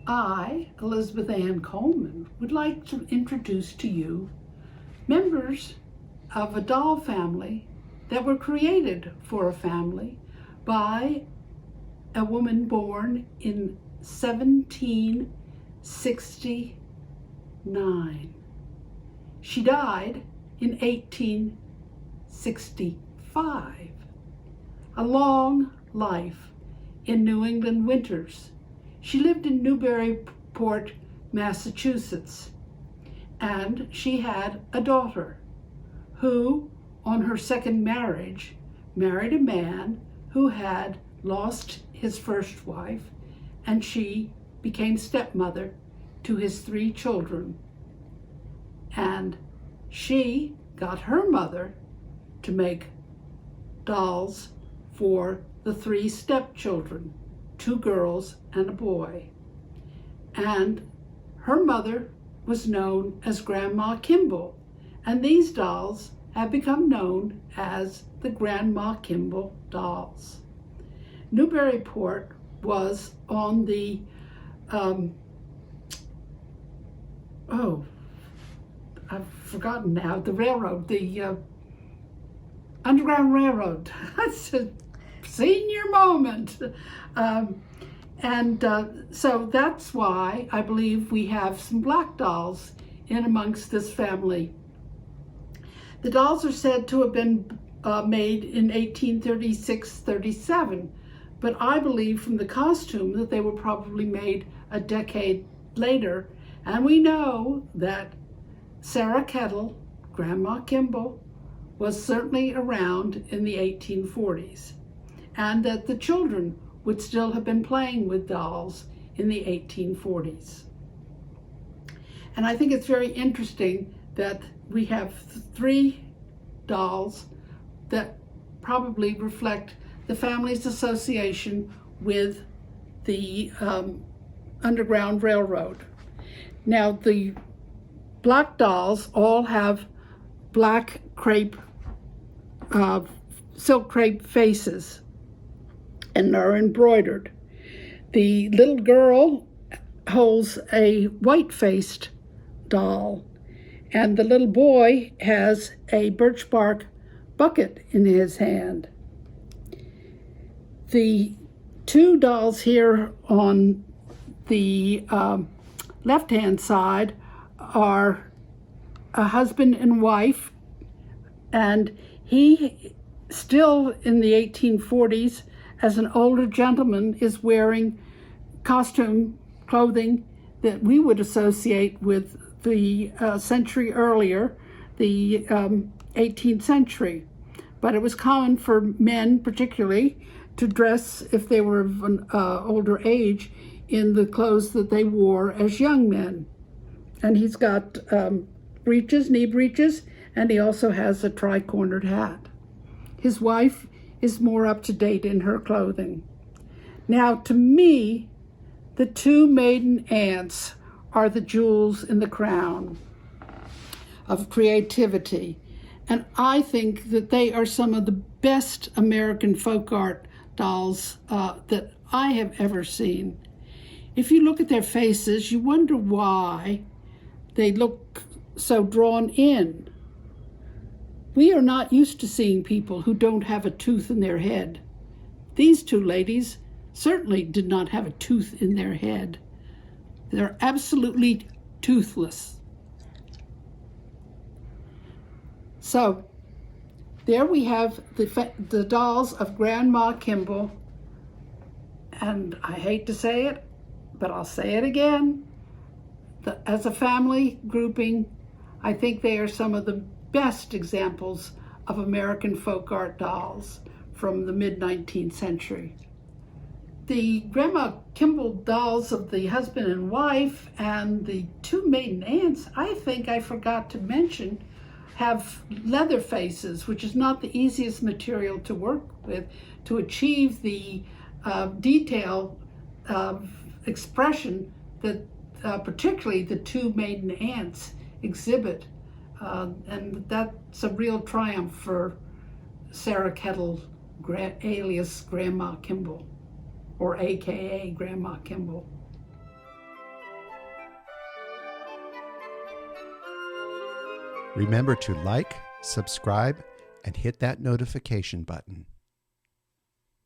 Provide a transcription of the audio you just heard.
I, Elizabeth Anne Coleman, would like to introduce to you members of a doll family that were created for a family by a woman born in 1769. She died in 1865. A long life in New England winters. She lived in Newburyport, Massachusetts, and she had a daughter who, on her second marriage, married a man who had lost his first wife, and she became stepmother to his 3 children. And she got her mother to make dolls for the 3 stepchildren, 2 girls and a boy. And her mother was known as Grandma Kimble, and these dolls have become known as the Grandma Kimble dolls. Newburyport was on the, I've forgotten now, the railroad, the Underground Railroad. That's a senior moment. So that's why I believe we have some black dolls in amongst this family. The dolls are said to have been made in 1836-37, but I believe from the costume that they were probably made a decade later. And we know that Sarah Kettle, Grandma Kimble, was certainly around in the 1840s, and that the children would still have been playing with dolls in the 1840s. And I think it's very interesting that we have 3 dolls that probably reflect the family's association with the Underground Railroad. Now, the black dolls all have black crepe, silk crepe faces, and are embroidered. The little girl holds a white-faced doll, and the little boy has a birch bark bucket in his hand. The 2 dolls here on the left-hand side are a husband and wife, and he still in the 1840s, as an older gentleman, is wearing costume clothing that we would associate with the century earlier, the 18th century. But it was common for men particularly to dress, if they were of an older age, in the clothes that they wore as young men. And he's got breeches, knee breeches, and he also has a tri-cornered hat. His wife is more up to date in her clothing. Now, to me, the 2 maiden aunts are the jewels in the crown of creativity. And I think that they are some of the best American folk art dolls that I have ever seen. If you look at their faces, you wonder why they look so drawn in. We are not used to seeing people who don't have a tooth in their head. These 2 ladies certainly did not have a tooth in their head. They're absolutely toothless. So there we have the dolls of Grandma Kimble, and I hate to say it, but I'll say it again. As a family grouping, I think they are some of the best examples of American folk art dolls from the mid-19th century. The Grandma Kimble dolls of the husband and wife and the 2 maiden aunts, I think I forgot to mention, have leather faces, which is not the easiest material to work with to achieve the detail of expression that particularly the 2 maiden aunts exhibit. And that's a real triumph for Sarah Kettle, alias Grandma Kimble, or AKA Grandma Kimble. Remember to like, subscribe, and hit that notification button.